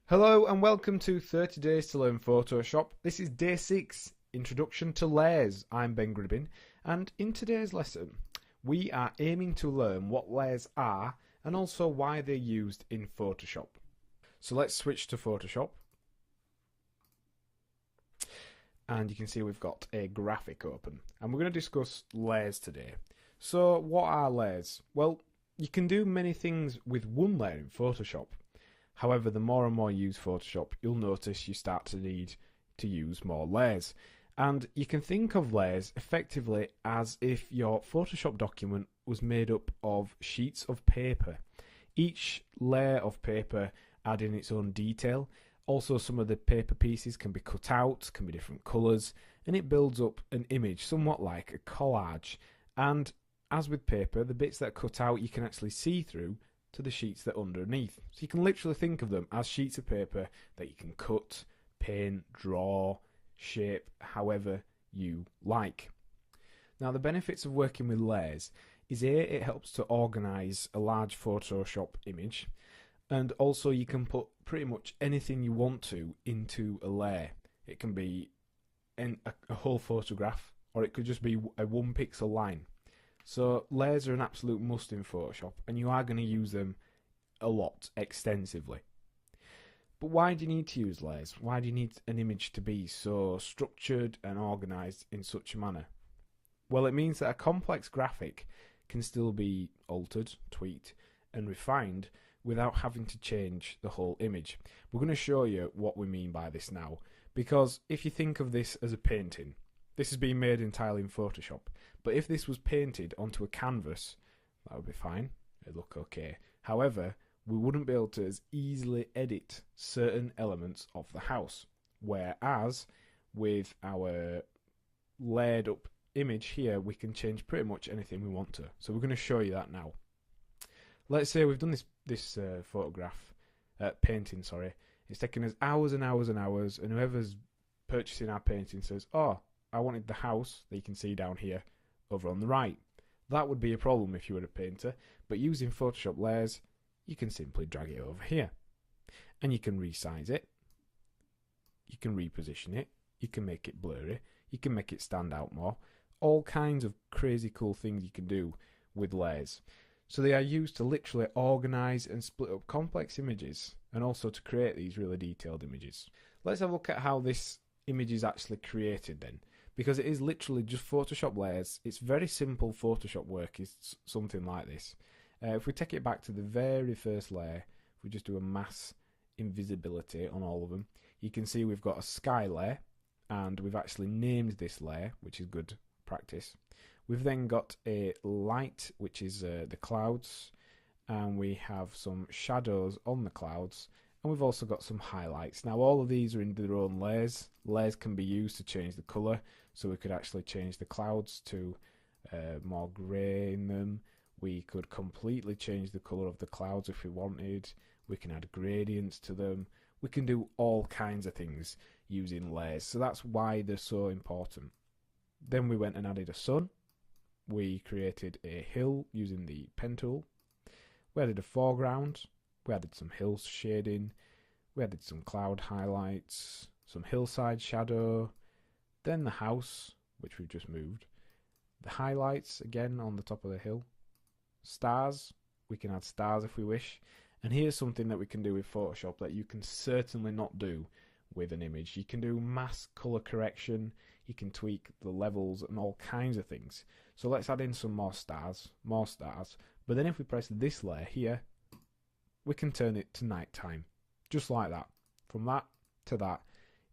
Hello and welcome to 30 Days to Learn Photoshop. This is Day 6, Introduction to Layers. I'm Ben Gribbin, and in today's lesson we are aiming to learn what layers are and also why they're used in Photoshop. So let's switch to Photoshop. And you can see we've got a graphic open, and we're going to discuss layers today. So what are layers? Well, you can do many things with one layer in Photoshop. However, the more and more you use Photoshop, you'll notice you start to need to use more layers. And you can think of layers effectively as if your Photoshop document was made up of sheets of paper. Each layer of paper adding its own detail. Also, some of the paper pieces can be cut out, can be different colours, and it builds up an image somewhat like a collage. And as with paper, the bits that are cut out you can actually see through to the sheets that are underneath. So you can literally think of them as sheets of paper that you can cut, paint, draw, shape however you like. Now, the benefits of working with layers is it helps to organise a large Photoshop image, and also you can put pretty much anything you want to into a layer. It can be a whole photograph, or it could just be a 1 pixel line. So layers are an absolute must in Photoshop, and you are going to use them a lot, extensively. But why do you need to use layers? Why do you need an image to be so structured and organised in such a manner? Well, it means that a complex graphic can still be altered, tweaked and refined without having to change the whole image. We're going to show you what we mean by this now, because if you think of this as a painting, this has been made entirely in Photoshop, but if this was painted onto a canvas, that would be fine, it'd look okay. However, we wouldn't be able to as easily edit certain elements of the house, whereas with our layered up image here, we can change pretty much anything we want to. So we're going to show you that now. Let's say we've done this painting, it's taken us hours and hours and hours, and whoever's purchasing our painting says, oh, I wanted the house that you can see down here over on the right. That would be a problem if you were a painter, but using Photoshop layers, you can simply drag it over here. And you can resize it, you can reposition it, you can make it blurry, you can make it stand out more. All kinds of crazy cool things you can do with layers. So they are used to literally organise and split up complex images, and also to create these really detailed images. Let's have a look at how this image is actually created then, because it is literally just Photoshop layers. It's very simple Photoshop work, is something like this. If we take it back to the very first layer, if we just do a mass invisibility on all of them, you can see we've got a sky layer, and we've actually named this layer, which is good practice. We've then got a light, which is the clouds, and we have some shadows on the clouds, and we've also got some highlights. Now, all of these are in their own layers. Layers can be used to change the colour, so we could actually change the clouds to more grey in them. We could completely change the colour of the clouds if we wanted. We can add gradients to them. We can do all kinds of things using layers, so that's why they're so important. Then we went and added a sun. We created a hill using the pen tool. We added a foreground. We added some hill shading. We added some cloud highlights, some hillside shadow. Then the house, which we've just moved. The highlights again on the top of the hill. Stars. We can add stars if we wish. And here's something that we can do with Photoshop that you can certainly not do with an image. You can do mass color correction. You can tweak the levels and all kinds of things. So let's add in some more stars. But then if we press this layer here, we can turn it to nighttime. Just like that. From that to that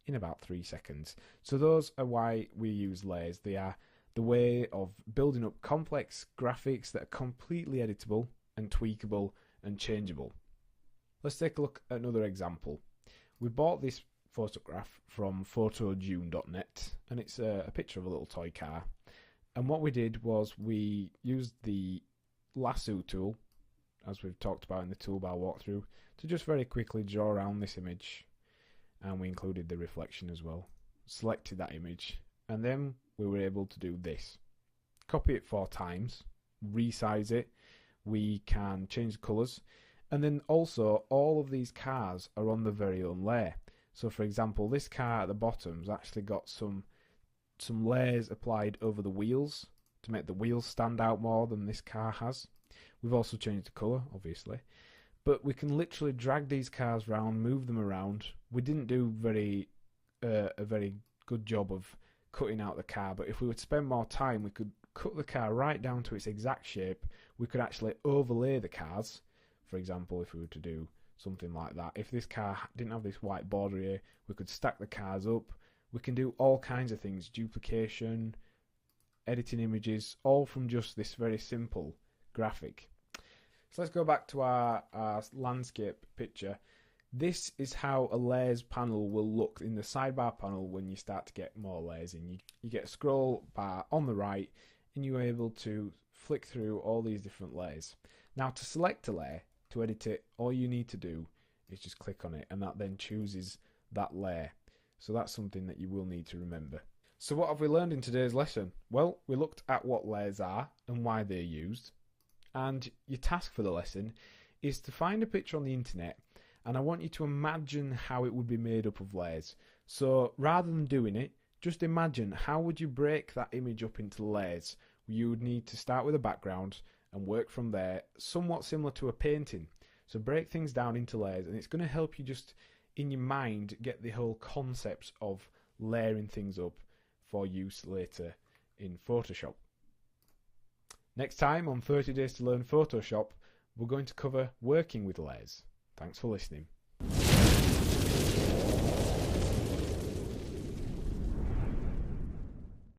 in about 3 seconds. So those are why we use layers. They are the way of building up complex graphics that are completely editable and tweakable and changeable. Let's take a look at another example. We bought this photograph from photojune.net, and it's a picture of a little toy car. And what we did was we used the lasso tool, as we've talked about in the toolbar walkthrough, to just very quickly draw around this image, and we included the reflection as well. Selected that image, and then we were able to do this. Copy it 4 times, resize it. We can change the colours, And then also, all of these cars are on their very own layer. So for example, this car at the bottom's actually got some layers applied over the wheels to make the wheels stand out more than this car has. We've also changed the colour, obviously. But we can literally drag these cars around, move them around. We didn't do a very good job of cutting out the car, but if we would spend more time, we could cut the car right down to its exact shape. We could actually overlay the cars. For example, if we were to do something like that. If this car didn't have this white border here, we could stack the cars up. We can do all kinds of things, duplication, editing images, all from just this very simple graphic. So let's go back to our landscape picture. This is how a layers panel will look in the sidebar panel when you start to get more layers in. You get a scroll bar on the right and you're able to flick through all these different layers. Now to select a layer, to edit it, all you need to do is just click on it and that then chooses that layer. So that's something that you will need to remember. So what have we learned in today's lesson? Well, we looked at what layers are and why they're used. And your task for the lesson is to find a picture on the internet, and I want you to imagine how it would be made up of layers. So rather than doing it, just imagine how would you break that image up into layers. You would need to start with a background and work from there, somewhat similar to a painting. So break things down into layers, and it's going to help you just in your mind get the whole concepts of layering things up for use later in Photoshop. Next time on 30 Days to Learn Photoshop, we're going to cover working with layers. Thanks for listening.